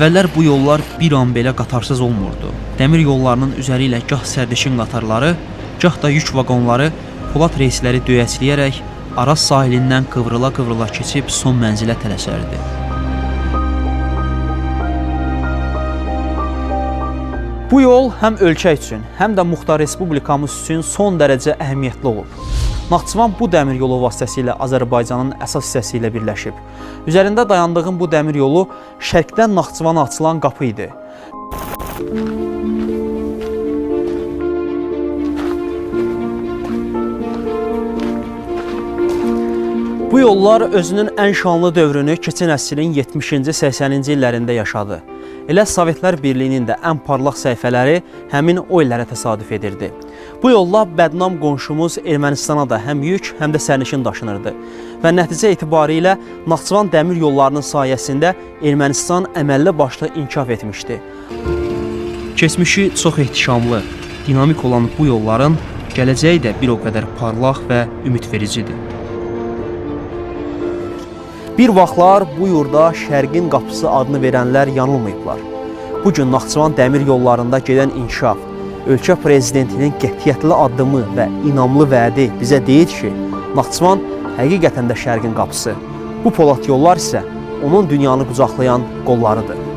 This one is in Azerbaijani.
Əvvəllər bu yollar bir an belə qatarsız olmurdu. Dəmir yollarının üzəri ilə gah sərnişin qatarları, gah da yük vaqonları Polad reysləri döyəcləyərək Araz sahilindən qıvrıla-qıvrıla keçib son mənzilə tələsərdi. Bu yol həm ölkə üçün, həm də Muxtar Respublikamız üçün son dərəcə əhəmiyyətli olub. Naxçıvan bu dəmir yolu vasitəsilə Azərbaycanın əsas hissəsi ilə birləşib. Üzərində dayandığım bu dəmir yolu şərqdən Naxçıvana açılan qapı idi. Bu yollar özünün ən şanlı dövrünü keçən əsrin 70-ci, 80-ci illərində yaşadı. Elə Sovetlər Birliyinin də ən parlaq səhifələri həmin o illərə təsadüf edirdi. Bu yolla bədnam qonşumuz Ermənistana da həm yük, həm də sərnişin daşınırdı. Və nəticə etibarilə Naxçıvan dəmir yollarının sayəsində Ermənistan əməlli başlı inkişaf etmişdi. Keçmişi çox ehtişamlı, dinamik olan bu yolların gələcəyi də bir o qədər parlaq və ümidvericidir. Bir vaxtlar bu yurda Şərqin qapısı adını verənlər yanılmayıblar. Bugün Naxçıvan dəmir yollarında gedən inkişaf, ölkə prezidentinin qətiyyətli addımı və inamlı vədi bizə deyir ki, Naxçıvan həqiqətən də Şərqin qapısı. Bu polad yollar isə onun dünyanı qucaqlayan qollarıdır.